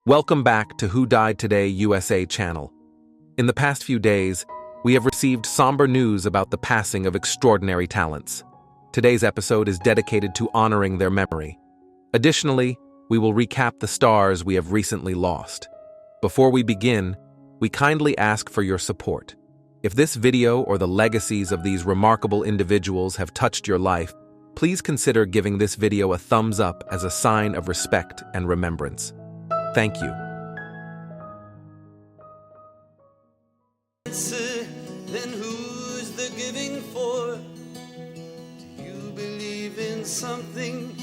Welcome back to Who Died Today USA channel. In the past few days, we have received somber news about the passing of extraordinary talents. Today's episode is dedicated to honoring their memory. Additionally, we will recap the stars we have recently lost. Before we begin, we kindly ask for your support. If this video or the legacies of these remarkable individuals have touched your life, please consider giving this video a thumbs up as a sign of respect and remembrance. Thank you. Then who's the giving for? Do you believe in something?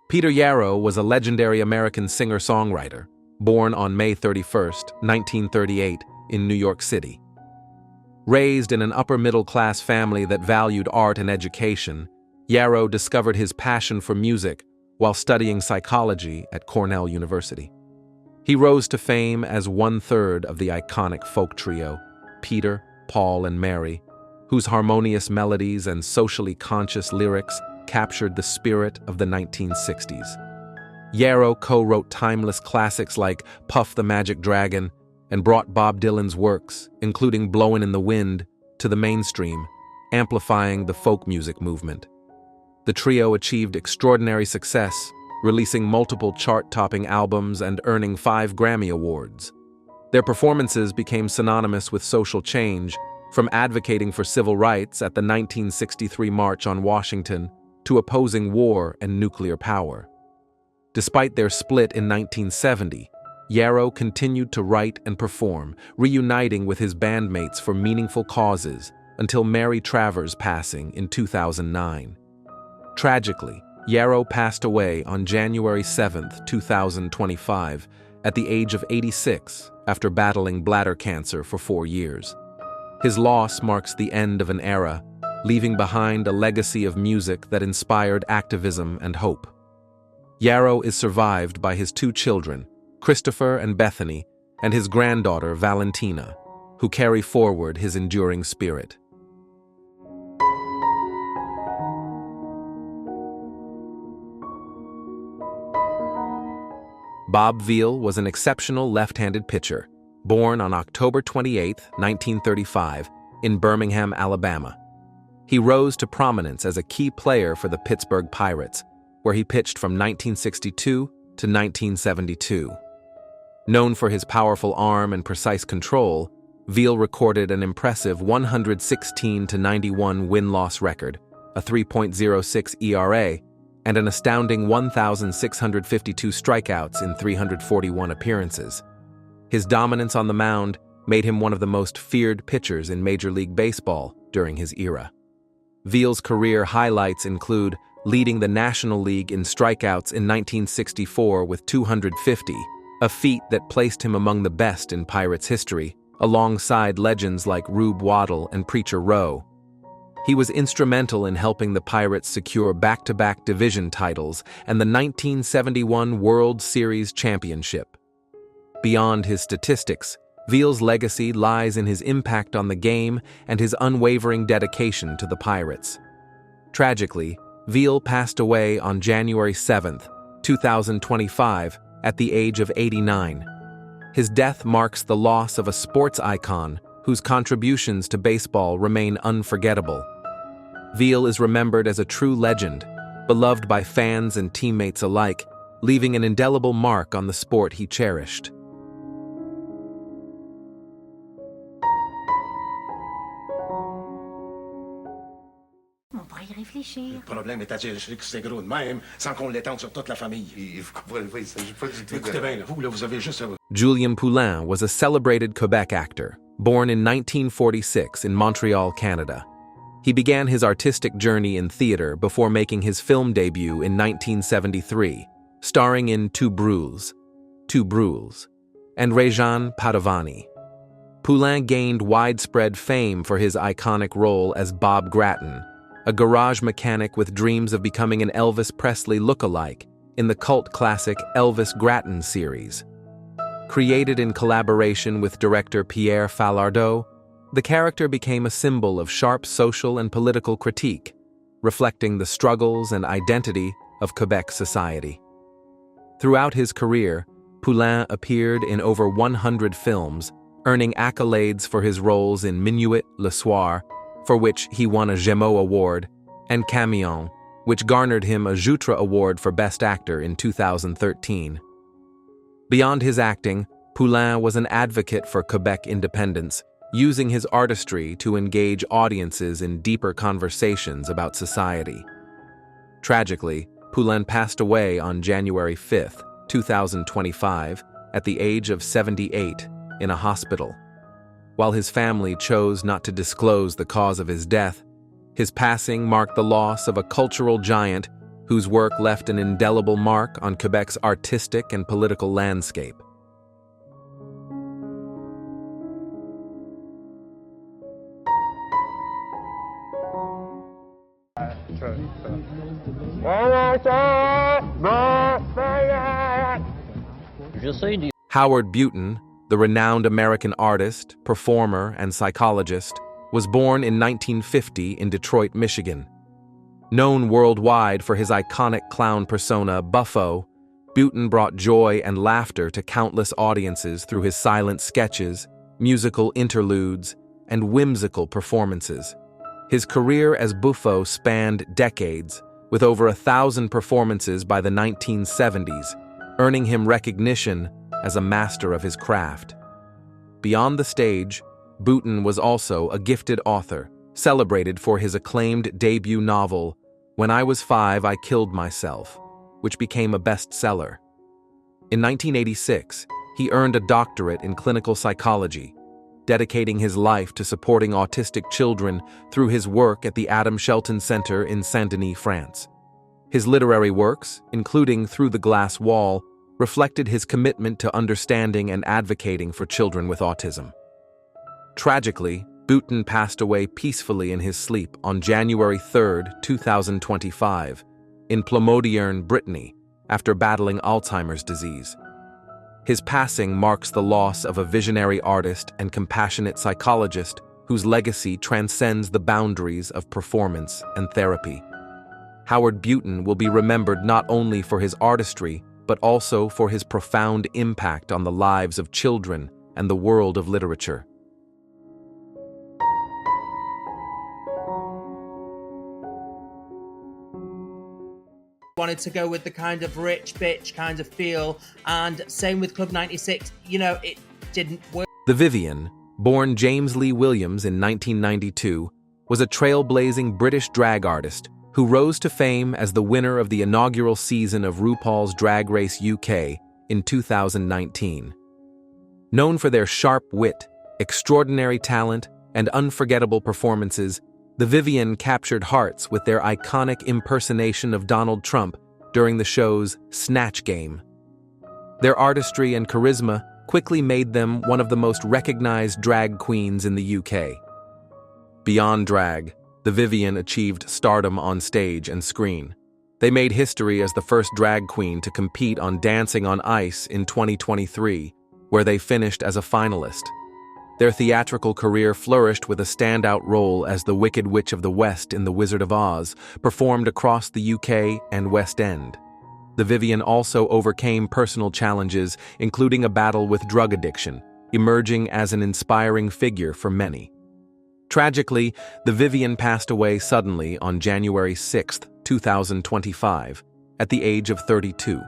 Peter Yarrow was a legendary American singer-songwriter, born on May 31, 1938, in New York City. Raised in an upper-middle-class family that valued art and education, Yarrow discovered his passion for music while studying psychology at Cornell University. He rose to fame as one-third of the iconic folk trio, Peter, Paul, and Mary, whose harmonious melodies and socially conscious lyrics captured the spirit of the 1960s. Yarrow co-wrote timeless classics like Puff the Magic Dragon and brought Bob Dylan's works, including Blowin' in the Wind, to the mainstream, amplifying the folk music movement. The trio achieved extraordinary success, releasing multiple chart-topping albums and earning 5 Grammy Awards. Their performances became synonymous with social change, from advocating for civil rights at the 1963 March on Washington to opposing war and nuclear power. Despite their split in 1970, Yarrow continued to write and perform, reuniting with his bandmates for meaningful causes until Mary Travers' passing in 2009. Tragically, Yarrow passed away on January 7, 2025, at the age of 86 after battling bladder cancer for 4 years. His loss marks the end of an era, leaving behind a legacy of music that inspired activism and hope. Yarrow is survived by his 2 children, Christopher and Bethany, and his granddaughter Valentina, who carry forward his enduring spirit. Bob Veale was an exceptional left-handed pitcher, born on October 28, 1935, in Birmingham, Alabama. He rose to prominence as a key player for the Pittsburgh Pirates, where he pitched from 1962 to 1972. Known for his powerful arm and precise control, Veale recorded an impressive 116-91 win-loss record, a 3.06 ERA, and an astounding 1,652 strikeouts in 341 appearances. His dominance on the mound made him one of the most feared pitchers in Major League Baseball during his era. Veale's career highlights include leading the National League in strikeouts in 1964 with 250, a feat that placed him among the best in Pirates history, alongside legends like Rube Waddle and Preacher Rowe. He was instrumental in helping the Pirates secure back-to-back division titles and the 1971 World Series championship. Beyond his statistics, Veale's legacy lies in his impact on the game and his unwavering dedication to the Pirates. Tragically, Veale passed away on January 7, 2025, at the age of 89. His death marks the loss of a sports icon whose contributions to baseball remain unforgettable. Veale is remembered as a true legend, beloved by fans and teammates alike, leaving an indelible mark on the sport he cherished. On va y réfléchir. Le problème est à dire que c'est gros de même, sans qu'on l'étende sur toute la famille. Et vous comprenez pas, il s'agit pas du tout de... Écoutez bien, là, vous avez juste à... Julien Poulin was a celebrated Quebec actor, born in 1946 in Montreal, Canada. He began his artistic journey in theater before making his film debut in 1973, starring in Two Brules, and Réjean Padovani. Poulin gained widespread fame for his iconic role as Bob Gratton, a garage mechanic with dreams of becoming an Elvis Presley look-alike in the cult classic Elvis Gratton series. Created in collaboration with director Pierre Falardeau, the character became a symbol of sharp social and political critique, reflecting the struggles and identity of Quebec society. Throughout his career, Poulin appeared in over 100 films, earning accolades for his roles in Minuit le Soir, for which he won a Gémeaux Award, and Camion, which garnered him a Jutra Award for Best Actor in 2013. Beyond his acting, Poulin was an advocate for Quebec independence, using his artistry to engage audiences in deeper conversations about society. Tragically, Poulin passed away on January 5, 2025, at the age of 78, in a hospital. While his family chose not to disclose the cause of his death, his passing marked the loss of a cultural giant whose work left an indelible mark on Quebec's artistic and political landscape. Howard Buttin, the renowned American artist, performer, and psychologist, was born in 1950 in Detroit, Michigan. Known worldwide for his iconic clown persona, Buffo, Buttin brought joy and laughter to countless audiences through his silent sketches, musical interludes, and whimsical performances. His career as Buffo spanned decades, with over 1,000 performances by the 1970s, earning him recognition as a master of his craft. Beyond the stage, Buttin was also a gifted author, celebrated for his acclaimed debut novel, When I Was 5, I Killed Myself, which became a bestseller. In 1986, he earned a doctorate in clinical psychology, dedicating his life to supporting autistic children through his work at the Adam Shelton Center in Saint-Denis, France. His literary works, including Through the Glass Wall, reflected his commitment to understanding and advocating for children with autism. Tragically, Buttin passed away peacefully in his sleep on January 3, 2025, in Ploumodierne, Brittany, after battling Alzheimer's disease. His passing marks the loss of a visionary artist and compassionate psychologist whose legacy transcends the boundaries of performance and therapy. Howard Buttin will be remembered not only for his artistry, but also for his profound impact on the lives of children and the world of literature. Wanted to go with the kind of rich bitch kind of feel, and same with Club 96, it didn't work. The Vivien, born James Lee Williams in 1992, was a trailblazing British drag artist who rose to fame as the winner of the inaugural season of RuPaul's Drag Race UK in 2019. Known for their sharp wit, extraordinary talent, and unforgettable performances, the Vivien captured hearts with their iconic impersonation of Donald Trump during the show's Snatch Game. Their artistry and charisma quickly made them one of the most recognized drag queens in the UK. Beyond drag, the Vivien achieved stardom on stage and screen. They made history as the first drag queen to compete on Dancing on Ice in 2023, where they finished as a finalist. Their theatrical career flourished with a standout role as the Wicked Witch of the West in The Wizard of Oz, performed across the UK and West End. The Vivien also overcame personal challenges, including a battle with drug addiction, emerging as an inspiring figure for many. Tragically, the Vivien passed away suddenly on January 6, 2025, at the age of 32.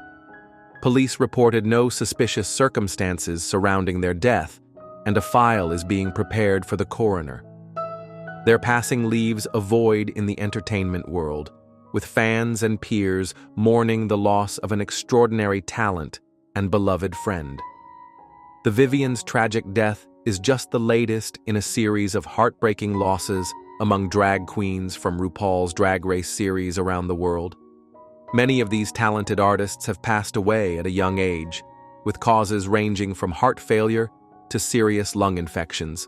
Police reported no suspicious circumstances surrounding their death, and a file is being prepared for the coroner. Their passing leaves a void in the entertainment world, with fans and peers mourning the loss of an extraordinary talent and beloved friend. The Vivien's tragic death is just the latest in a series of heartbreaking losses among drag queens from RuPaul's Drag Race series around the world. Many of these talented artists have passed away at a young age, with causes ranging from heart failure to serious lung infections,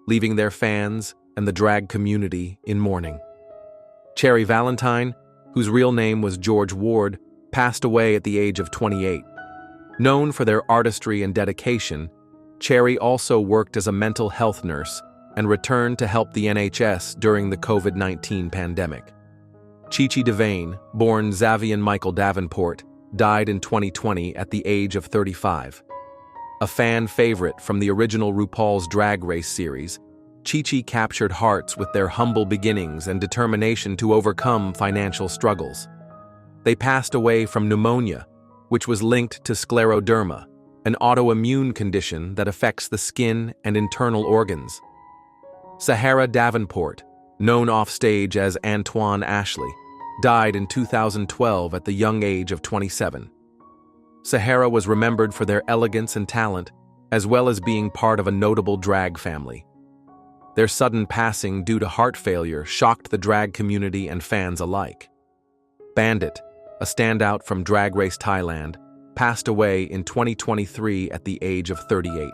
leaving their fans and the drag community in mourning. Cherry Valentine, whose real name was George Ward, passed away at the age of 28. Known for their artistry and dedication, Cherry also worked as a mental health nurse and returned to help the NHS during the COVID-19 pandemic. Chi Chi DeVane, born Xavier Michael Davenport, died in 2020 at the age of 35. A fan favorite from the original RuPaul's Drag Race series, Chi-Chi captured hearts with their humble beginnings and determination to overcome financial struggles. They passed away from pneumonia, which was linked to scleroderma, an autoimmune condition that affects the skin and internal organs. Sahara Davenport, known offstage as Antoine Ashley, died in 2012 at the young age of 27. Sahara was remembered for their elegance and talent, as well as being part of a notable drag family. Their sudden passing due to heart failure shocked the drag community and fans alike. Bandit, a standout from Drag Race Thailand, passed away in 2023 at the age of 38.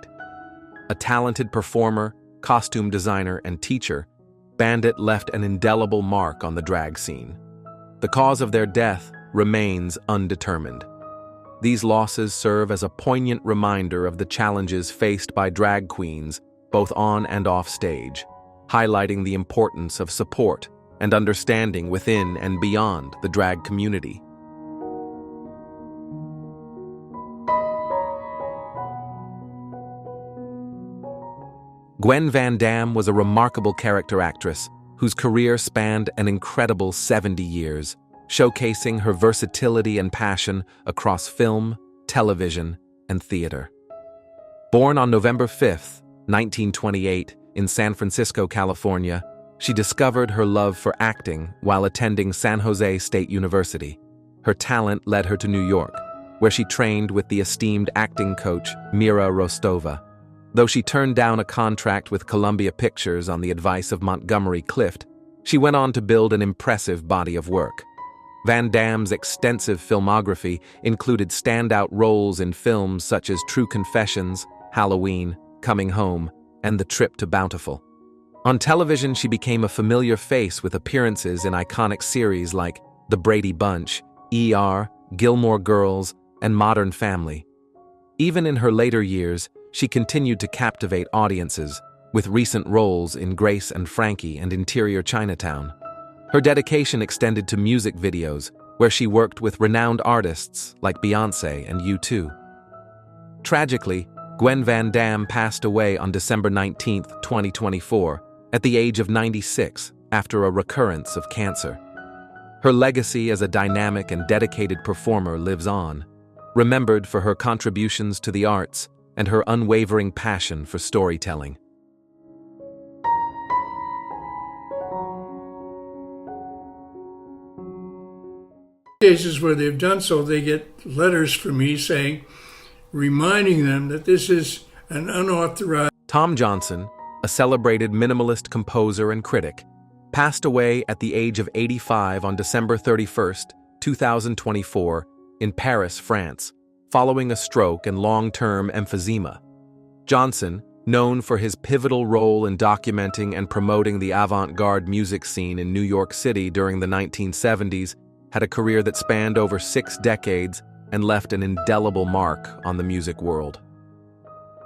A talented performer, costume designer, and teacher, Bandit left an indelible mark on the drag scene. The cause of their death remains undetermined. These losses serve as a poignant reminder of the challenges faced by drag queens, both on and off stage, highlighting the importance of support and understanding within and beyond the drag community. Gwen Van Dam was a remarkable character actress whose career spanned an incredible 70 years, showcasing her versatility and passion across film, television, and theater. Born on November 5, 1928, in San Francisco, California, she discovered her love for acting while attending San Jose State University. Her talent led her to New York, where she trained with the esteemed acting coach Mira Rostova. Though she turned down a contract with Columbia Pictures on the advice of Montgomery Clift, she went on to build an impressive body of work. Van Dam's extensive filmography included standout roles in films such as True Confessions, Halloween, Coming Home, and The Trip to Bountiful. On television, she became a familiar face with appearances in iconic series like The Brady Bunch, ER, Gilmore Girls, and Modern Family. Even in her later years, she continued to captivate audiences, with recent roles in Grace and Frankie and Interior Chinatown. Her dedication extended to music videos, where she worked with renowned artists like Beyoncé and U2. Tragically, Gwen Van Dam passed away on December 19, 2024, at the age of 96 after a recurrence of cancer. Her legacy as a dynamic and dedicated performer lives on, remembered for her contributions to the arts and her unwavering passion for storytelling. Cases where they've done so, they get letters from me saying, reminding them that this is an unauthorized. Tom Johnson, a celebrated minimalist composer and critic, passed away at the age of 85 on December 31, 2024, in Paris, France, following a stroke and long-term emphysema. Johnson, known for his pivotal role in documenting and promoting the avant-garde music scene in New York City during the 1970s, had a career that spanned over 6 decades and left an indelible mark on the music world.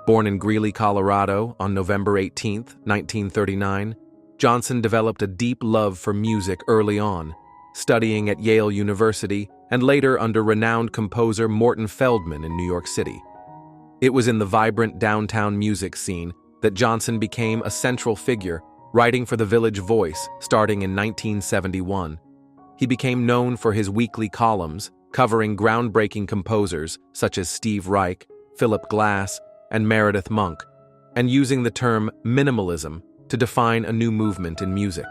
Born in Greeley, Colorado on November 18, 1939, Johnson developed a deep love for music early on, studying at Yale University and later under renowned composer Morton Feldman in New York City. It was in the vibrant downtown music scene that Johnson became a central figure, writing for the Village Voice starting in 1971. He became known for his weekly columns, covering groundbreaking composers such as Steve Reich, Philip Glass, and Meredith Monk, and using the term minimalism to define a new movement in music.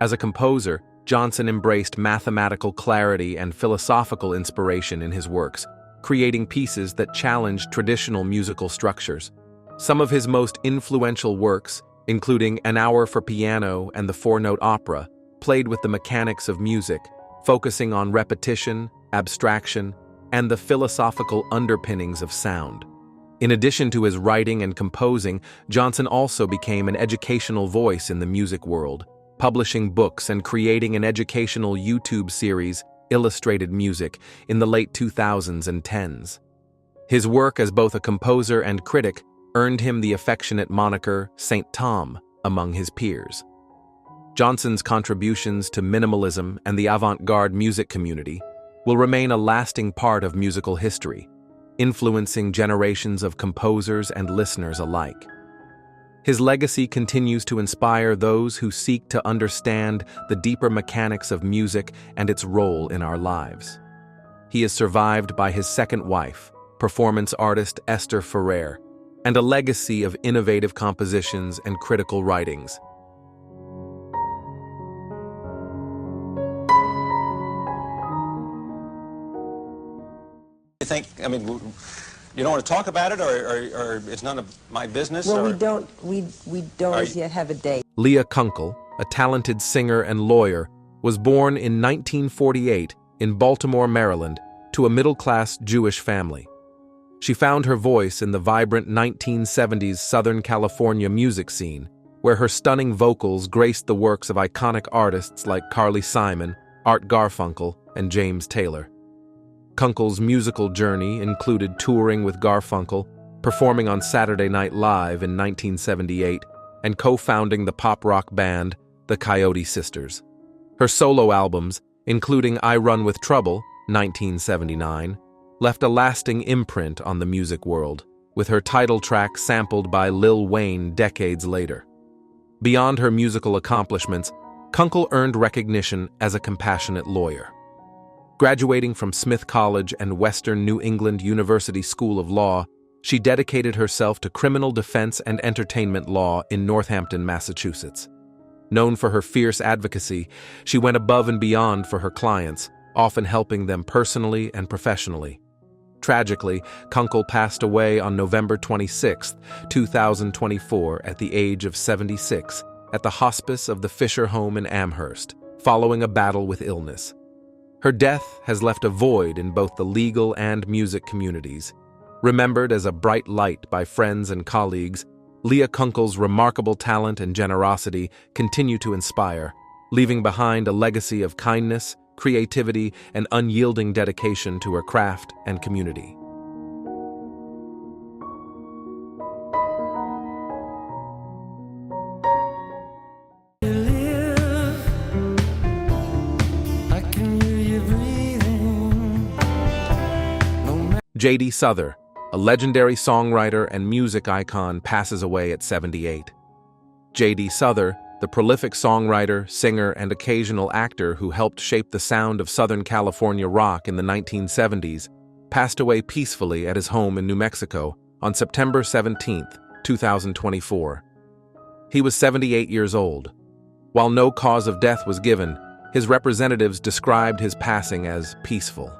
As a composer, Johnson embraced mathematical clarity and philosophical inspiration in his works, creating pieces that challenged traditional musical structures. Some of his most influential works, including An Hour for Piano and the Four-Note Opera, played with the mechanics of music, focusing on repetition, abstraction, and the philosophical underpinnings of sound. In addition to his writing and composing, Johnson also became an educational voice in the music world, publishing books and creating an educational YouTube series, Illustrated Music, in the late 2000s and 10s. His work as both a composer and critic earned him the affectionate moniker Saint Tom among his peers. Johnson's contributions to minimalism and the avant-garde music community, will remain a lasting part of musical history, influencing generations of composers and listeners alike. His legacy continues to inspire those who seek to understand the deeper mechanics of music and its role in our lives. He is survived by his second wife, performance artist Esther Ferrer, and a legacy of innovative compositions and critical writings. You think, I mean, you don't want to talk about it, or it's none of my business? Well, or? we don't as yet have a date. Leah Kungl, a talented singer and lawyer, was born in 1948 in Baltimore, Maryland, to a middle-class Jewish family. She found her voice in the vibrant 1970s Southern California music scene, where her stunning vocals graced the works of iconic artists like Carly Simon, Art Garfunkel, and James Taylor. Kunkel's musical journey included touring with Garfunkel, performing on Saturday Night Live in 1978, and co-founding the pop-rock band, the Coyote Sisters. Her solo albums, including I Run With Trouble, 1979, left a lasting imprint on the music world, with her title track sampled by Lil Wayne decades later. Beyond her musical accomplishments, Kungl earned recognition as a compassionate lawyer. Graduating from Smith College and Western New England University School of Law, she dedicated herself to criminal defense and entertainment law in Northampton, Massachusetts. Known for her fierce advocacy, she went above and beyond for her clients, often helping them personally and professionally. Tragically, Kungl passed away on November 26, 2024, at the age of 76, at the hospice of the Fisher home in Amherst, following a battle with illness. Her death has left a void in both the legal and music communities. Remembered as a bright light by friends and colleagues, Leah Kungl's remarkable talent and generosity continue to inspire, leaving behind a legacy of kindness, creativity, and unyielding dedication to her craft and community. J.D. Souther, a legendary songwriter and music icon, passes away at 78. J.D. Souther, the prolific songwriter, singer, and occasional actor who helped shape the sound of Southern California rock in the 1970s, passed away peacefully at his home in New Mexico on September 17, 2024. He was 78 years old. While no cause of death was given, his representatives described his passing as peaceful.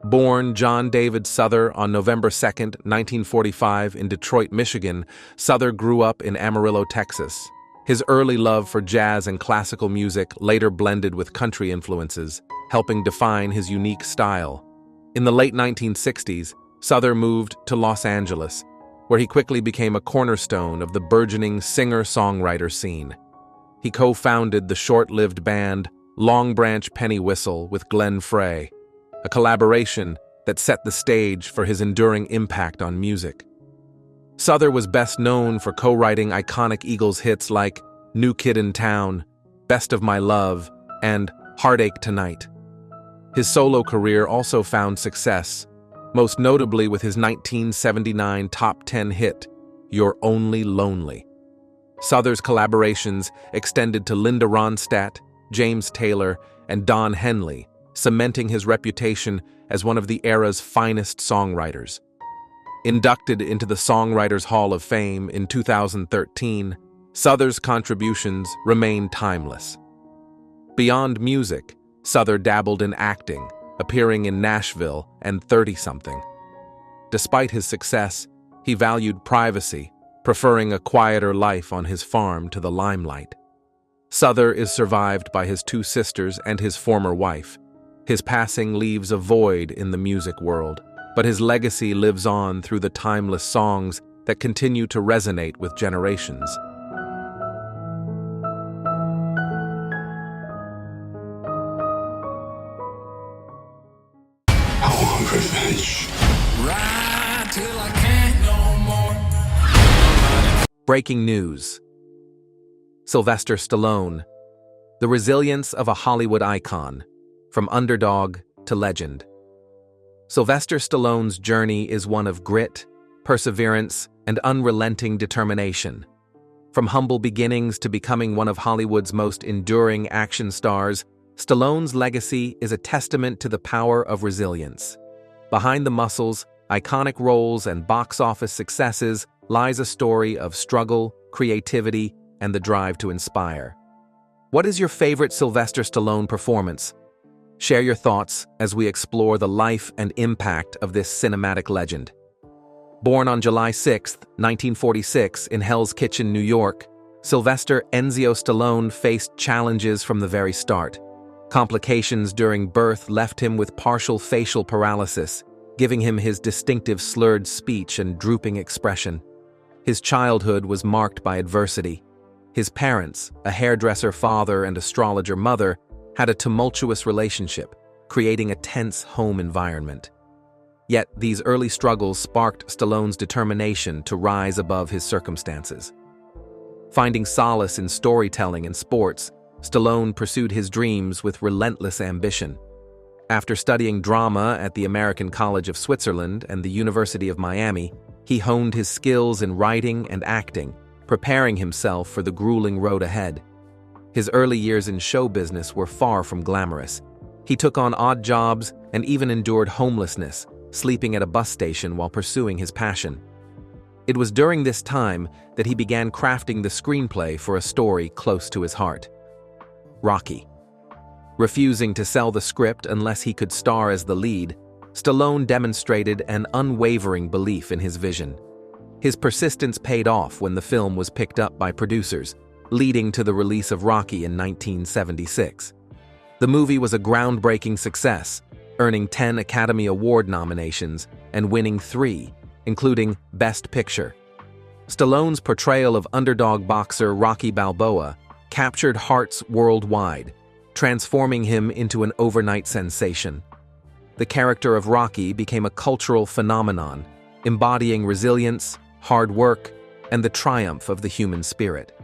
Born John David Souther on November 2, 1945, in Detroit, Michigan, Souther grew up in Amarillo, Texas. His early love for jazz and classical music later blended with country influences, helping define his unique style. In the late 1960s, Souther moved to Los Angeles, where he quickly became a cornerstone of the burgeoning singer-songwriter scene. He co-founded the short-lived band Long Branch Penny Whistle with Glenn Frey, a collaboration that set the stage for his enduring impact on music. Souther was best known for co-writing iconic Eagles hits like New Kid in Town, Best of My Love, and Heartache Tonight. His solo career also found success, most notably with his 1979 top 10 hit, You're Only Lonely. Souther's collaborations extended to Linda Ronstadt, James Taylor, and Don Henley, cementing his reputation as one of the era's finest songwriters. Inducted into the Songwriters Hall of Fame in 2013, Souther's contributions remain timeless. Beyond music, Souther dabbled in acting, appearing in Nashville and 30-something. Despite his success, he valued privacy, preferring a quieter life on his farm to the limelight. Souther is survived by his two sisters and his former wife. His passing leaves a void in the music world, but his legacy lives on through the timeless songs that continue to resonate with generations. I want revenge. Ride till I can't no more. Breaking news. Sylvester Stallone, the resilience of a Hollywood icon, from underdog to legend. Sylvester Stallone's journey is one of grit, perseverance, and unrelenting determination. From humble beginnings to becoming one of Hollywood's most enduring action stars, Stallone's legacy is a testament to the power of resilience. Behind the muscles, iconic roles, and box office successes lies a story of struggle, creativity, and the drive to inspire. What is your favorite Sylvester Stallone performance? Share your thoughts as we explore the life and impact of this cinematic legend. Born on July 6, 1946, in Hell's Kitchen, New York, Sylvester Enzio Stallone faced challenges from the very start. Complications during birth left him with partial facial paralysis, giving him his distinctive slurred speech and drooping expression. His childhood was marked by adversity. His parents, a hairdresser father and astrologer mother, had a tumultuous relationship, creating a tense home environment. Yet these early struggles sparked Stallone's determination to rise above his circumstances. Finding solace in storytelling and sports, Stallone pursued his dreams with relentless ambition. After studying drama at the American College of Switzerland and the University of Miami, he honed his skills in writing and acting, preparing himself for the grueling road ahead. His early years in show business were far from glamorous. He took on odd jobs and even endured homelessness, sleeping at a bus station while pursuing his passion. It was during this time that he began crafting the screenplay for a story close to his heart. Rocky. Refusing to sell the script unless he could star as the lead, Stallone demonstrated an unwavering belief in his vision. His persistence paid off when the film was picked up by producers, leading to the release of Rocky in 1976. The movie was a groundbreaking success, earning 10 Academy Award nominations and winning 3, including Best Picture. Stallone's portrayal of underdog boxer Rocky Balboa captured hearts worldwide, transforming him into an overnight sensation. The character of Rocky became a cultural phenomenon, embodying resilience, hard work, and the triumph of the human spirit.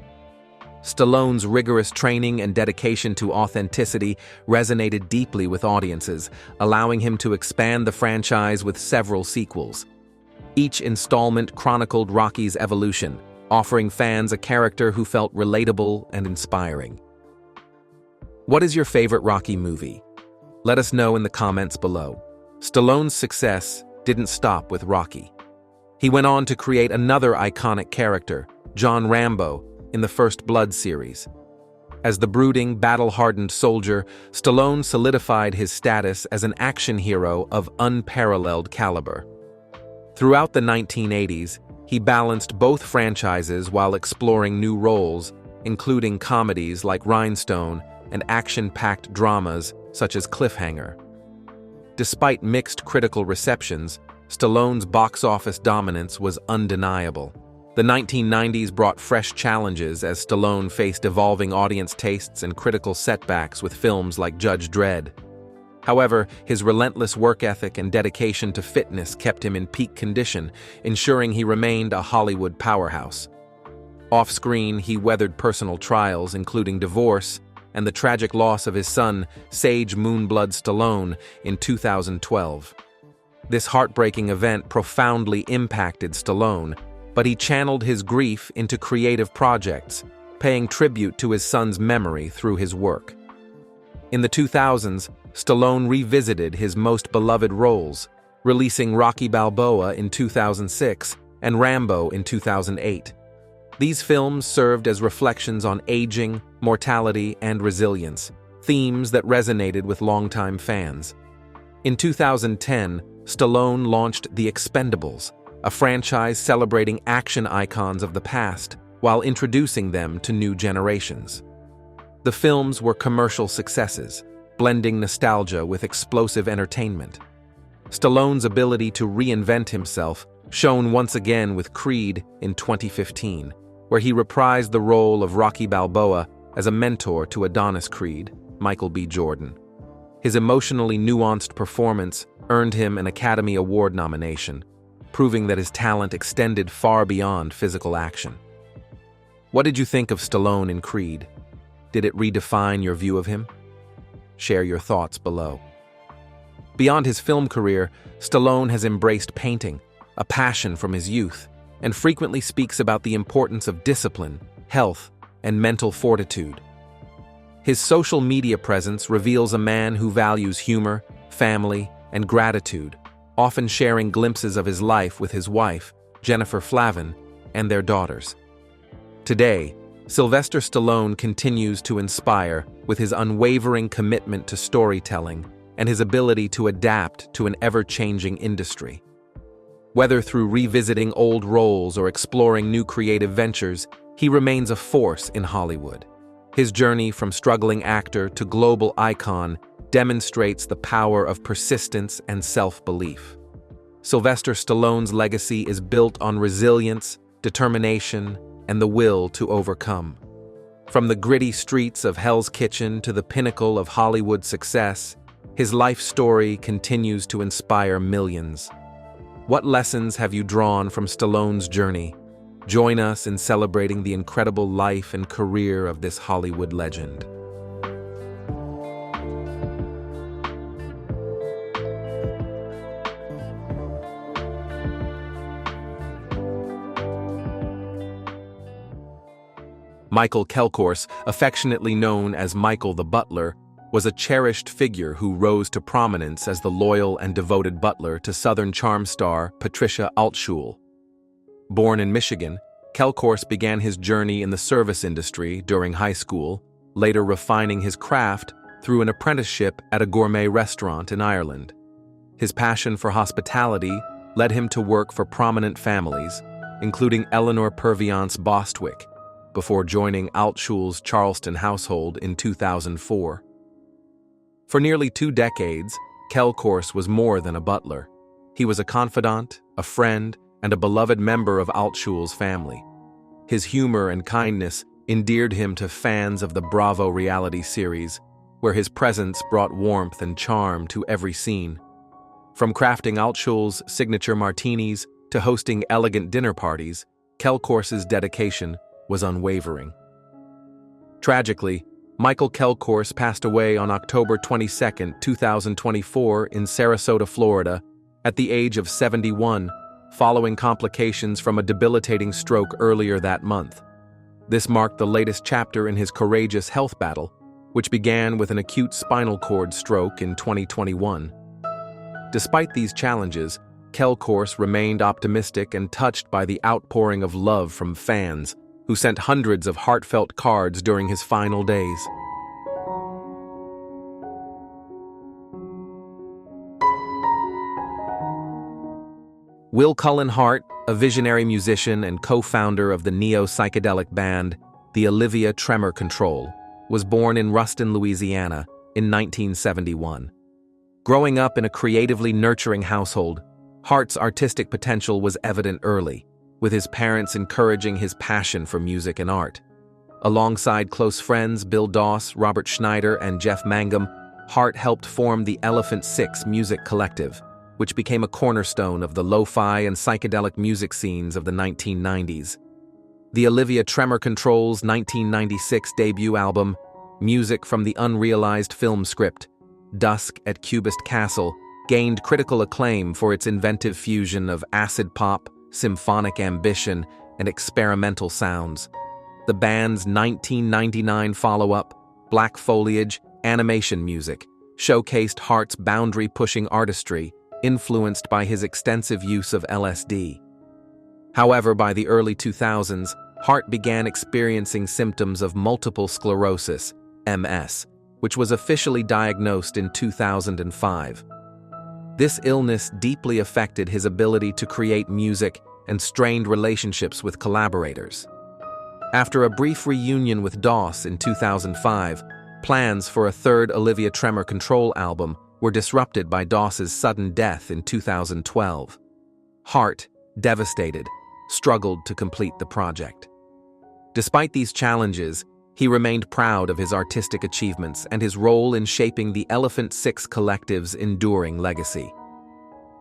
Stallone's rigorous training and dedication to authenticity resonated deeply with audiences, allowing him to expand the franchise with several sequels. Each installment chronicled Rocky's evolution, offering fans a character who felt relatable and inspiring. What is your favorite Rocky movie? Let us know in the comments below. Stallone's success didn't stop with Rocky. He went on to create another iconic character, John Rambo, in the First Blood series. As the brooding, battle-hardened soldier, Stallone solidified his status as an action hero of unparalleled caliber. Throughout the 1980s, he balanced both franchises while exploring new roles, including comedies like Rhinestone and action-packed dramas such as Cliffhanger. Despite mixed critical receptions, Stallone's box office dominance was undeniable. The 1990s brought fresh challenges as Stallone faced evolving audience tastes and critical setbacks with films like Judge Dredd. However, his relentless work ethic and dedication to fitness kept him in peak condition, ensuring he remained a Hollywood powerhouse. Off-screen, he weathered personal trials, including divorce and the tragic loss of his son, Sage Moonblood Stallone, in 2012. This heartbreaking event profoundly impacted Stallone, but he channeled his grief into creative projects, paying tribute to his son's memory through his work. In the 2000s, Stallone revisited his most beloved roles, releasing Rocky Balboa in 2006 and Rambo in 2008. These films served as reflections on aging, mortality, and resilience, themes that resonated with longtime fans. In 2010, Stallone launched The Expendables, a franchise celebrating action icons of the past while introducing them to new generations. The films were commercial successes, blending nostalgia with explosive entertainment. Stallone's ability to reinvent himself shone once again with Creed in 2015, where he reprised the role of Rocky Balboa as a mentor to Adonis Creed, Michael B. Jordan. His emotionally nuanced performance earned him an Academy Award nomination, proving that his talent extended far beyond physical action. What did you think of Stallone in Creed? Did it redefine your view of him? Share your thoughts below. Beyond his film career, Stallone has embraced painting, a passion from his youth, and frequently speaks about the importance of discipline, health, and mental fortitude. His social media presence reveals a man who values humor, family, and gratitude, often sharing glimpses of his life with his wife, Jennifer Lavin, and their daughters. Today, Sylvester Stallone continues to inspire with his unwavering commitment to storytelling and his ability to adapt to an ever-changing industry. Whether through revisiting old roles or exploring new creative ventures, he remains a force in Hollywood. His journey from struggling actor to global icon demonstrates the power of persistence and self-belief. Sylvester Stallone's legacy is built on resilience, determination, and the will to overcome. From the gritty streets of Hell's Kitchen to the pinnacle of Hollywood success, his life story continues to inspire millions. What lessons have you drawn from Stallone's journey? Join us in celebrating the incredible life and career of this Hollywood legend. Michael Kelor, affectionately known as Michael the Butler, was a cherished figure who rose to prominence as the loyal and devoted butler to Southern Charm star Patricia Altschul. Born in Michigan, Kelor began his journey in the service industry during high school, later refining his craft through an apprenticeship at a gourmet restaurant in Ireland. His passion for hospitality led him to work for prominent families, including Eleanor Purviance Bostwick, before joining Altschul's Charleston household in 2004. For nearly 2 decades, Kelor was more than a butler. He was a confidant, a friend, and a beloved member of Altschul's family. His humor and kindness endeared him to fans of the Bravo reality series, where his presence brought warmth and charm to every scene. From crafting Altschul's signature martinis to hosting elegant dinner parties, Kelor's dedication was unwavering. Tragically, Michael Kelor passed away on October 22, 2024 in Sarasota, Florida, at the age of 71, following complications from a debilitating stroke earlier that month. This marked the latest chapter in his courageous health battle, which began with an acute spinal cord stroke in 2021. Despite these challenges, Kelor remained optimistic and touched by the outpouring of love from fans, who sent hundreds of heartfelt cards during his final days. Will Cullen Hart, a visionary musician and co-founder of the neo-psychedelic band, the Olivia Tremor Control, was born in Ruston, Louisiana, in 1971. Growing up in a creatively nurturing household, Hart's artistic potential was evident early, with his parents encouraging his passion for music and art. Alongside close friends Bill Doss, Robert Schneider, and Jeff Mangum, Hart helped form the Elephant Six Music Collective, which became a cornerstone of the lo-fi and psychedelic music scenes of the 1990s. The Olivia Tremor Control's 1996 debut album, Music from the Unrealized Film Script, Dusk at Cubist Castle, gained critical acclaim for its inventive fusion of acid pop, symphonic ambition, and experimental sounds. The band's 1999 follow-up, Black Foliage, Animation Music, showcased Hart's boundary-pushing artistry, influenced by his extensive use of LSD. However, by the early 2000s, Hart began experiencing symptoms of multiple sclerosis, MS, which was officially diagnosed in 2005. This illness deeply affected his ability to create music and strained relationships with collaborators. After a brief reunion with Doss in 2005, plans for a third Olivia Tremor Control album were disrupted by Doss's sudden death in 2012. Hart, devastated, struggled to complete the project. Despite these challenges, he remained proud of his artistic achievements and his role in shaping the Elephant Six Collective's enduring legacy.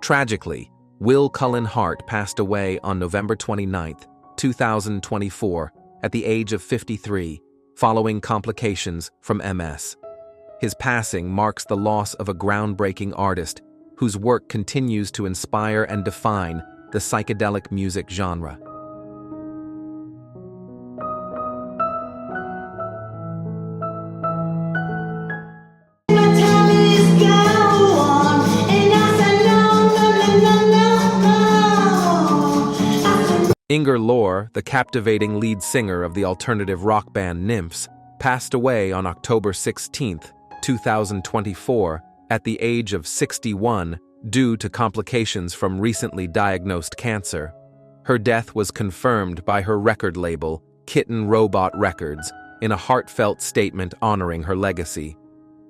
Tragically, Will Cullen Hart passed away on November 29, 2024, at the age of 53, following complications from MS. His passing marks the loss of a groundbreaking artist whose work continues to inspire and define the psychedelic music genre. Kelor, the captivating lead singer of the alternative rock band Nymphs, passed away on October 16, 2024, at the age of 61 due to complications from recently diagnosed cancer. Her death was confirmed by her record label, Kitten Robot Records, in a heartfelt statement honoring her legacy.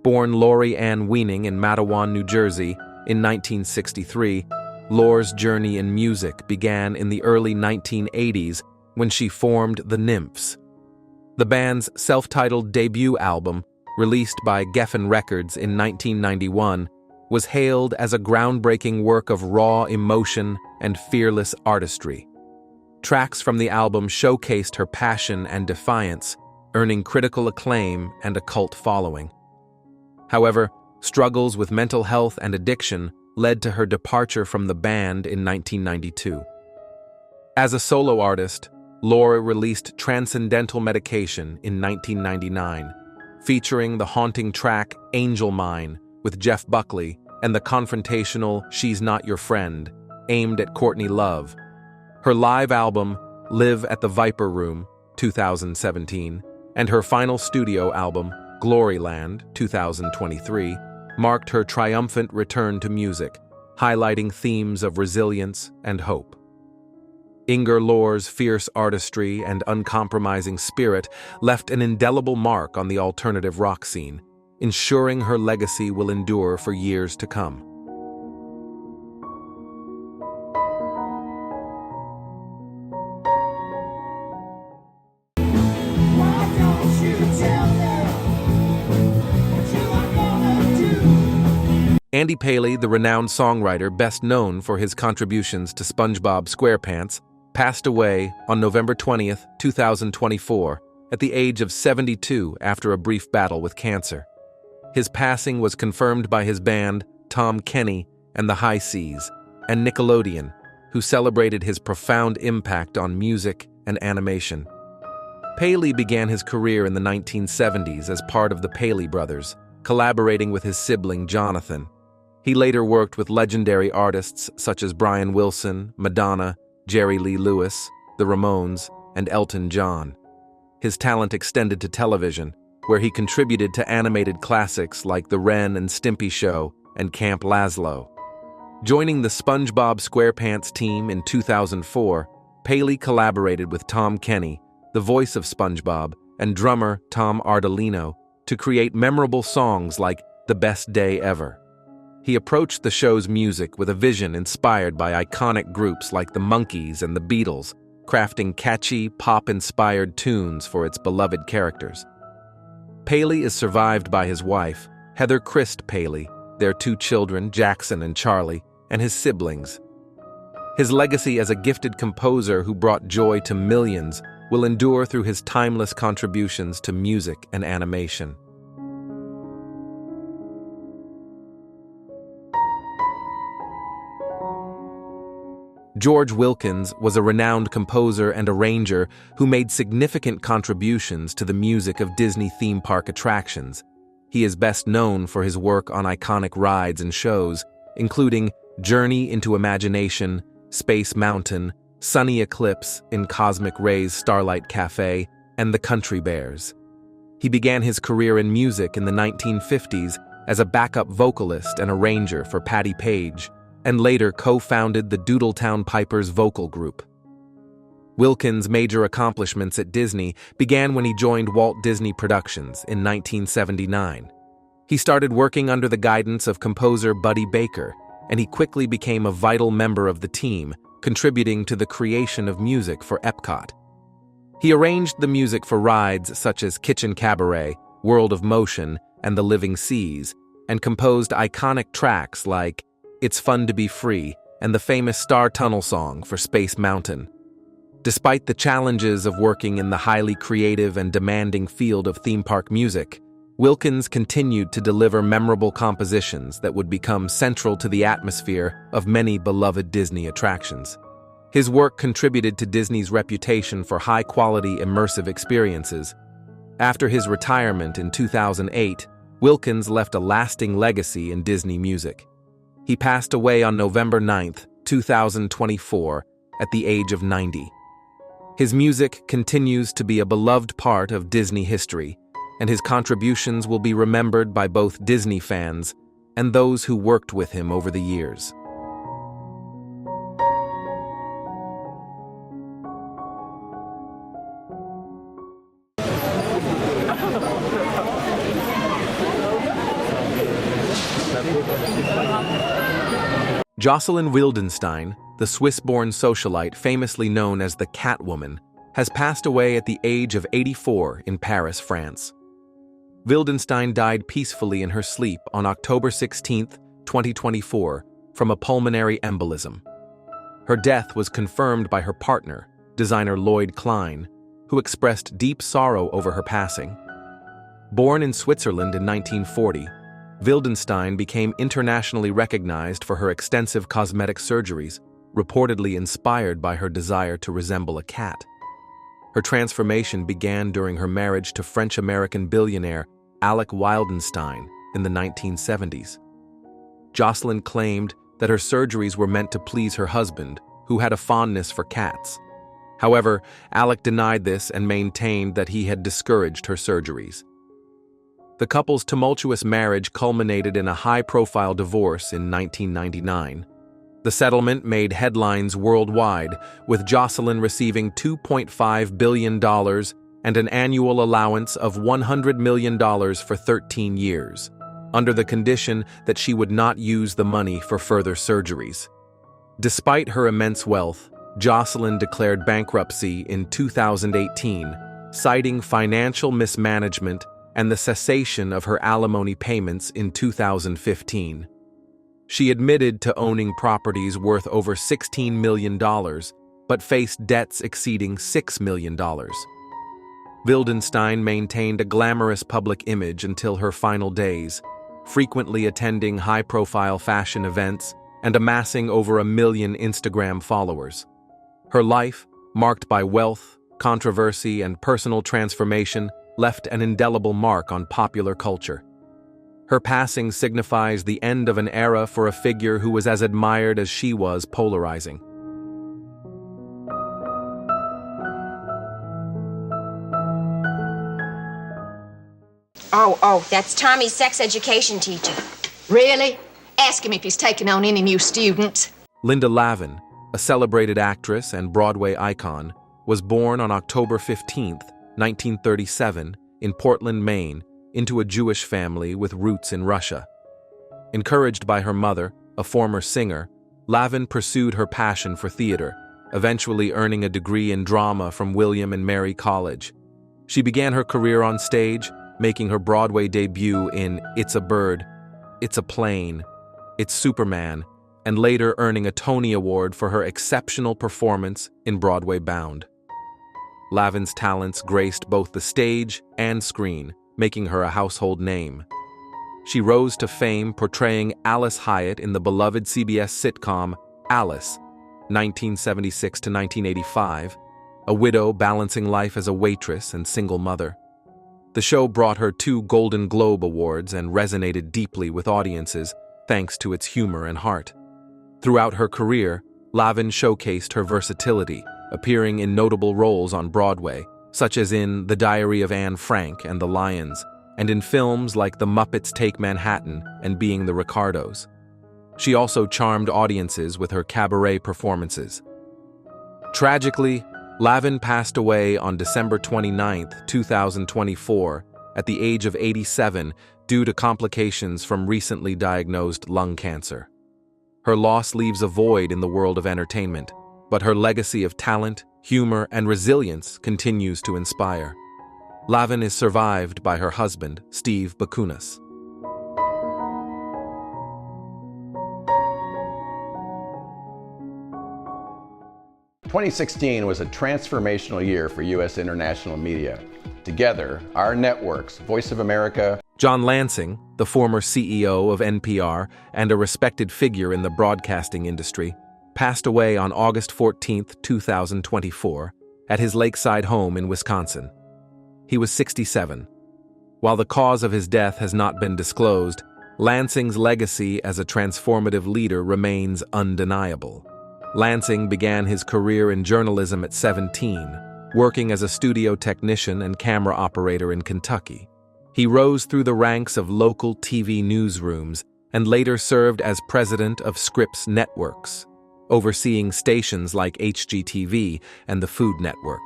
Born Lori Ann Weaning in Matawan, New Jersey, in 1963, Lor's journey in music began in the early 1980s when she formed the Nymphs. The band's self-titled debut album, released by Geffen Records in 1991, was hailed as a groundbreaking work of raw emotion and fearless artistry. Tracks from the album showcased her passion and defiance, earning critical acclaim and a cult following. However, struggles with mental health and addiction led to her departure from the band in 1992. As a solo artist, Laura released Transcendental Medication in 1999, featuring the haunting track Angel Mine with Jeff Buckley and the confrontational She's Not Your Friend, aimed at Courtney Love. Her live album, Live at the Viper Room, 2017, and her final studio album, Gloryland, 2023, marked her triumphant return to music, highlighting themes of resilience and hope. Lor's fierce artistry and uncompromising spirit left an indelible mark on the alternative rock scene, ensuring her legacy will endure for years to come. Andy Paly, the renowned songwriter best known for his contributions to SpongeBob SquarePants, passed away on November 20, 2024, at the age of 72 after a brief battle with cancer. His passing was confirmed by his band, Tom Kenny and the High Seas, and Nickelodeon, who celebrated his profound impact on music and animation. Paly began his career in the 1970s as part of the Paly Brothers, collaborating with his sibling Jonathan. He later worked with legendary artists such as Brian Wilson, Madonna, Jerry Lee Lewis, the Ramones, and Elton John. His talent extended to television, where he contributed to animated classics like The Ren and Stimpy Show and Camp Lazlo. Joining the SpongeBob SquarePants team in 2004, Paly collaborated with Tom Kenny, the voice of SpongeBob, and drummer Tom Ardolino to create memorable songs like The Best Day Ever. He approached the show's music with a vision inspired by iconic groups like the Monkees and the Beatles, crafting catchy, pop-inspired tunes for its beloved characters. Paly is survived by his wife, Heather Christ Paly, their two children, Jackson and Charlie, and his siblings. His legacy as a gifted composer who brought joy to millions will endure through his timeless contributions to music and animation. George Wilkins was a renowned composer and arranger who made significant contributions to the music of Disney theme park attractions. He is best known for his work on iconic rides and shows, including Journey into Imagination, Space Mountain, Sunny Eclipse in Cosmic Rays Starlight Cafe, and The Country Bears. He began his career in music in the 1950s as a backup vocalist and arranger for Patti Page, and later co-founded the Doodletown Pipers vocal group. Wilkins' major accomplishments at Disney began when he joined Walt Disney Productions in 1979. He started working under the guidance of composer Buddy Baker, and he quickly became a vital member of the team, contributing to the creation of music for Epcot. He arranged the music for rides such as Kitchen Cabaret, World of Motion, and The Living Seas, and composed iconic tracks like It's Fun to Be Free and the famous Star Tunnel song for Space Mountain. Despite the challenges of working in the highly creative and demanding field of theme park music, Wilkins continued to deliver memorable compositions that would become central to the atmosphere of many beloved Disney attractions. His work contributed to Disney's reputation for high-quality, immersive experiences. After his retirement in 2008, Wilkins left a lasting legacy in Disney music. He passed away on November 9, 2024, at the age of 90. His music continues to be a beloved part of Disney history, and his contributions will be remembered by both Disney fans and those who worked with him over the years. Joselyn Wildenstein, the Swiss-born socialite famously known as the Catwoman, has passed away at the age of 84 in Paris, France. Wildenstein died peacefully in her sleep on October 16, 2024, from a pulmonary embolism. Her death was confirmed by her partner, designer Lloyd Klein, who expressed deep sorrow over her passing. Born in Switzerland in 1940, Wildenstein became internationally recognized for her extensive cosmetic surgeries, reportedly inspired by her desire to resemble a cat. Her transformation began during her marriage to French-American billionaire Alec Wildenstein in the 1970s. Joselyn claimed that her surgeries were meant to please her husband, who had a fondness for cats. However, Alec denied this and maintained that he had discouraged her surgeries. The couple's tumultuous marriage culminated in a high-profile divorce in 1999. The settlement made headlines worldwide, with Joselyn receiving $2.5 billion and an annual allowance of $100 million for 13 years, under the condition that she would not use the money for further surgeries. Despite her immense wealth, Joselyn declared bankruptcy in 2018, citing financial mismanagement and the cessation of her alimony payments in 2015. She admitted to owning properties worth over $16 million, but faced debts exceeding $6 million. Wildenstein maintained a glamorous public image until her final days, frequently attending high-profile fashion events and amassing over 1 million Instagram followers. Her life, marked by wealth, controversy, and personal transformation, left an indelible mark on popular culture. Her passing signifies the end of an era for a figure who was as admired as she was polarizing. Oh, that's Tommy's sex education teacher. Really? Ask him if he's taking on any new students. Linda Lavin, a celebrated actress and Broadway icon, was born on October 15, 1937, in Portland, Maine, into a Jewish family with roots in Russia. Encouraged by her mother, a former singer, Lavin pursued her passion for theater, eventually earning a degree in drama from William and Mary College. She began her career on stage, making her Broadway debut in It's a Bird, It's a Plane, It's Superman, and later earning a Tony Award for her exceptional performance in Broadway Bound. Lavin's talents graced both the stage and screen, making her a household name. She rose to fame portraying Alice Hyatt in the beloved CBS sitcom Alice, 1976 to 1985, a widow balancing life as a waitress and single mother. The show brought her 2 Golden Globe Awards and resonated deeply with audiences thanks to its humor and heart. Throughout her career, Lavin showcased her versatility, appearing in notable roles on Broadway, such as in The Diary of Anne Frank and the Lions, and in films like The Muppets Take Manhattan and Being the Ricardos. She also charmed audiences with her cabaret performances. Tragically, Lavin passed away on December 29, 2024, at the age of 87 due to complications from recently diagnosed lung cancer. Her loss leaves a void in the world of entertainment, but her legacy of talent, humor, and resilience continues to inspire. Lavin is survived by her husband, Steve Bakunas. "2016 was a transformational year for U.S. international media. Together, our networks, Voice of America, John Lansing, the former CEO of NPR and a respected figure in the broadcasting industry, passed away on August 14, 2024, at his lakeside home in Wisconsin. He was 67. While the cause of his death has not been disclosed, Lansing's legacy as a transformative leader remains undeniable. Lansing began his career in journalism at 17, working as a studio technician and camera operator in Kentucky. He rose through the ranks of local TV newsrooms and later served as president of Scripps Networks, overseeing stations like HGTV and the Food Network.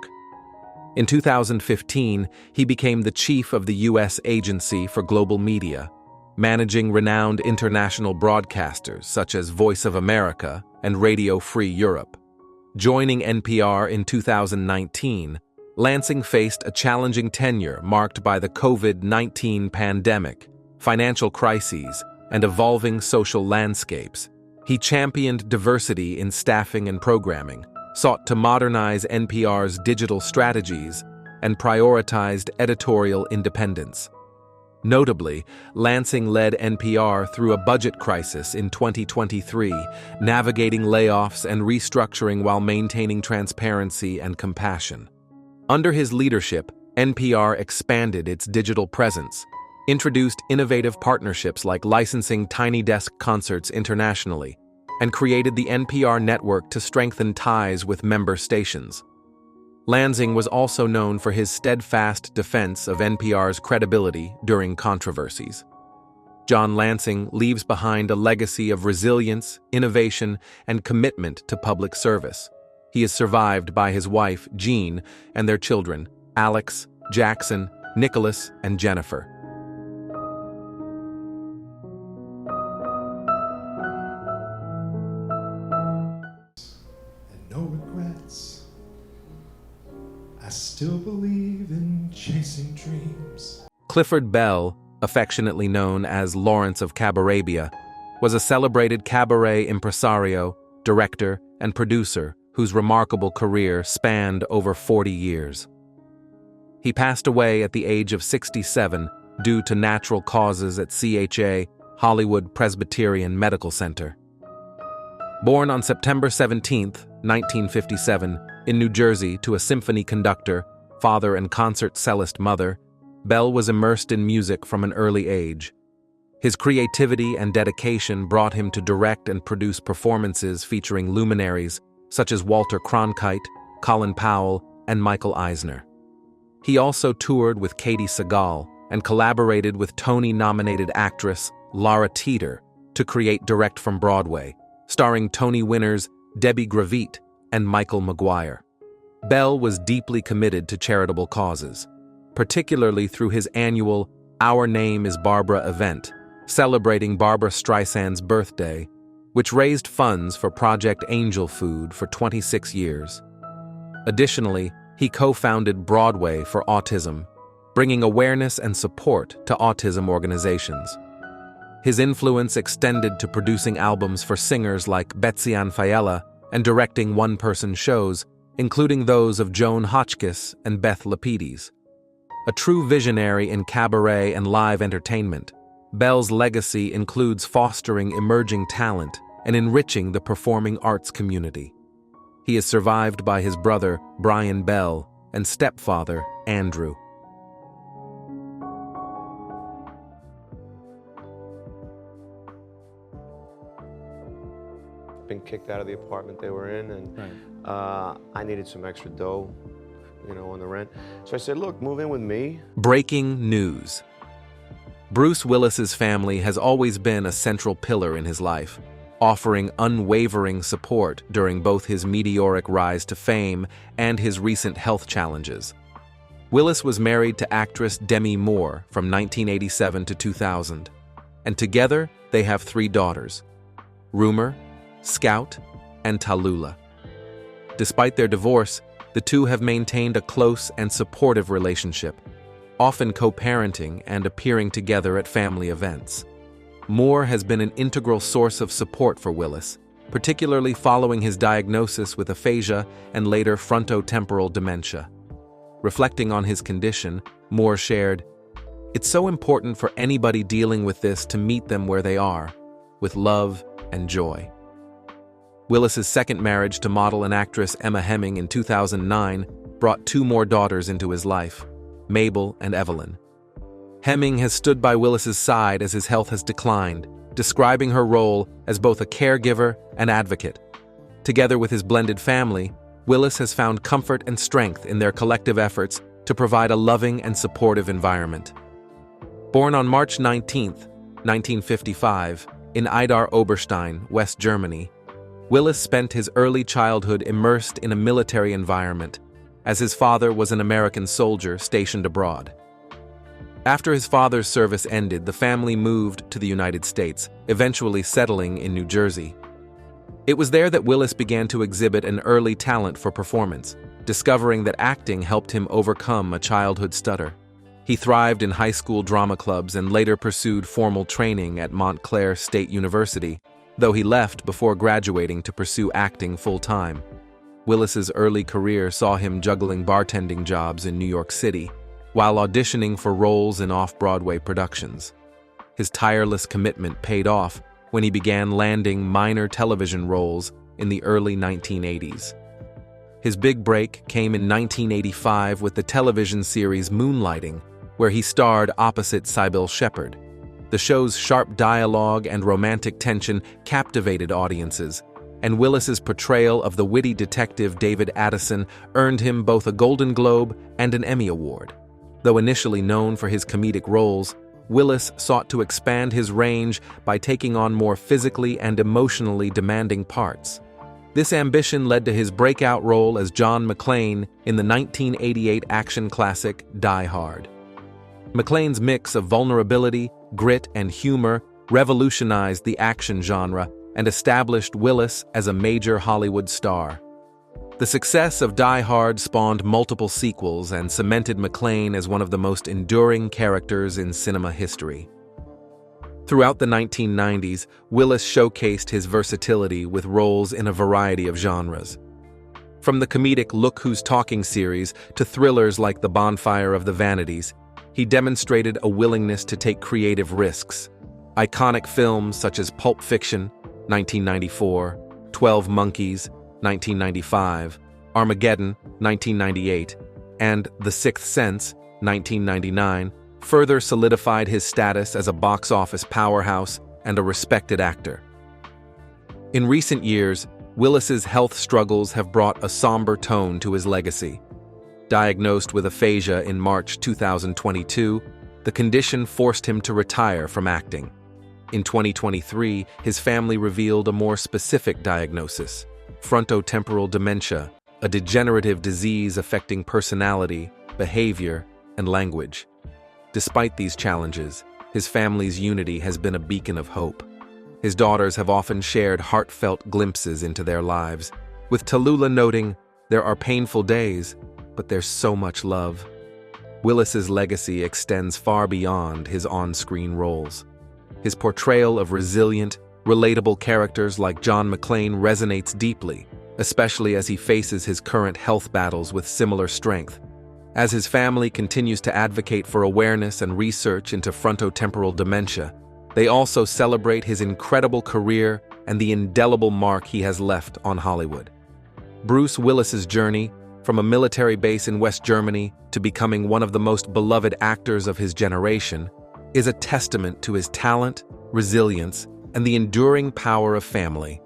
In 2015, he became the chief of the U.S. Agency for Global Media, managing renowned international broadcasters such as Voice of America and Radio Free Europe. Joining NPR in 2019, Lansing faced a challenging tenure marked by the COVID-19 pandemic, financial crises, and evolving social landscapes. He championed diversity in staffing and programming, sought to modernize NPR's digital strategies, and prioritized editorial independence. Notably, Lansing led NPR through a budget crisis in 2023, navigating layoffs and restructuring while maintaining transparency and compassion. Under his leadership, NPR expanded its digital presence, introduced innovative partnerships like licensing Tiny Desk concerts internationally, and created the NPR network to strengthen ties with member stations. Lansing was also known for his steadfast defense of NPR's credibility during controversies. John Lansing leaves behind a legacy of resilience, innovation, and commitment to public service. He is survived by his wife, Jean, and their children, Alex, Jackson, Nicholas, and Jennifer. And no regrets. I still believe in chasing dreams. Clifford Bell, affectionately known as Lawrence of Cabarabia, was a celebrated cabaret impresario, director, and producer whose remarkable career spanned over 40 years. He passed away at the age of 67 due to natural causes at CHA, Hollywood Presbyterian Medical Center. Born on September 17, 1957, in New Jersey to a symphony conductor, father and concert cellist mother, Bell was immersed in music from an early age. His creativity and dedication brought him to direct and produce performances featuring luminaries such as Walter Cronkite, Colin Powell, and Michael Eisner. He also toured with Katie Segal and collaborated with Tony-nominated actress Laura Teeter to create Direct from Broadway, starring Tony winners Debbie Gravit and Michael Maguire. Bell was deeply committed to charitable causes, particularly through his annual Our Name is Barbara event, celebrating Barbra Streisand's birthday, which raised funds for Project Angel Food for 26 years. Additionally, he co-founded Broadway for Autism, bringing awareness and support to autism organizations. His influence extended to producing albums for singers like Betsy Ann Fiala and directing one-person shows, including those of Joan Hotchkiss and Beth Lapides. A true visionary in cabaret and live entertainment, Bell's legacy includes fostering emerging talent and enriching the performing arts community. He is survived by his brother, Brian Bell, and stepfather, Andrew. Been kicked out of the apartment they were in, and I needed some extra dough, on the rent. So I said, look, move in with me. Breaking news. Bruce Willis's family has always been a central pillar in his life, offering unwavering support during both his meteoric rise to fame and his recent health challenges. Willis was married to actress Demi Moore from 1987 to 2000, and together they have 3 daughters, Rumor, Scout, and Tallulah. Despite their divorce, the two have maintained a close and supportive relationship, often co-parenting and appearing together at family events. Moore has been an integral source of support for Willis, particularly following his diagnosis with aphasia and later frontotemporal dementia. Reflecting on his condition, Moore shared, It's so important for anybody dealing with this to meet them where they are, with love and joy. Willis's second marriage to model and actress Emma Hemming in 2009 brought 2 more daughters into his life, Mabel and Evelyn. Hemming has stood by Willis's side as his health has declined, describing her role as both a caregiver and advocate. Together with his blended family, Willis has found comfort and strength in their collective efforts to provide a loving and supportive environment. Born on March 19, 1955, in Idar-Oberstein, West Germany, Willis spent his early childhood immersed in a military environment, as his father was an American soldier stationed abroad. After his father's service ended, the family moved to the United States, eventually settling in New Jersey. It was there that Willis began to exhibit an early talent for performance, discovering that acting helped him overcome a childhood stutter. He thrived in high school drama clubs and later pursued formal training at Montclair State University, though he left before graduating to pursue acting full-time. Willis's early career saw him juggling bartending jobs in New York City, while auditioning for roles in off-Broadway productions. His tireless commitment paid off when he began landing minor television roles in the early 1980s. His big break came in 1985 with the television series Moonlighting, where he starred opposite Sybil Shepherd. The show's sharp dialogue and romantic tension captivated audiences, and Willis's portrayal of the witty detective David Addison earned him both a Golden Globe and an Emmy Award. Though initially known for his comedic roles, Willis sought to expand his range by taking on more physically and emotionally demanding parts. This ambition led to his breakout role as John McClane in the 1988 action classic Die Hard. McClane's mix of vulnerability, grit, and humor revolutionized the action genre and established Willis as a major Hollywood star. The success of Die Hard spawned multiple sequels and cemented McClane as one of the most enduring characters in cinema history. Throughout the 1990s, Willis showcased his versatility with roles in a variety of genres. From the comedic Look Who's Talking series to thrillers like The Bonfire of the Vanities, he demonstrated a willingness to take creative risks. Iconic films such as Pulp Fiction, 1994, 12 Monkeys, 1995, Armageddon, 1998, and The Sixth Sense, 1999, further solidified his status as a box office powerhouse and a respected actor. In recent years, Willis's health struggles have brought a somber tone to his legacy. Diagnosed with aphasia in March 2022, the condition forced him to retire from acting. In 2023, his family revealed a more specific diagnosis: frontotemporal dementia, a degenerative disease affecting personality, behavior, and language. Despite these challenges, his family's unity has been a beacon of hope. His daughters have often shared heartfelt glimpses into their lives, with Tallulah noting, "There are painful days, but there's so much love." Willis's legacy extends far beyond his on-screen roles. His portrayal of resilient, relatable characters like John McClane resonates deeply, especially as he faces his current health battles with similar strength. As his family continues to advocate for awareness and research into frontotemporal dementia, they also celebrate his incredible career and the indelible mark he has left on Hollywood. Bruce Willis's journey, from a military base in West Germany to becoming one of the most beloved actors of his generation, is a testament to his talent, resilience, and the enduring power of family.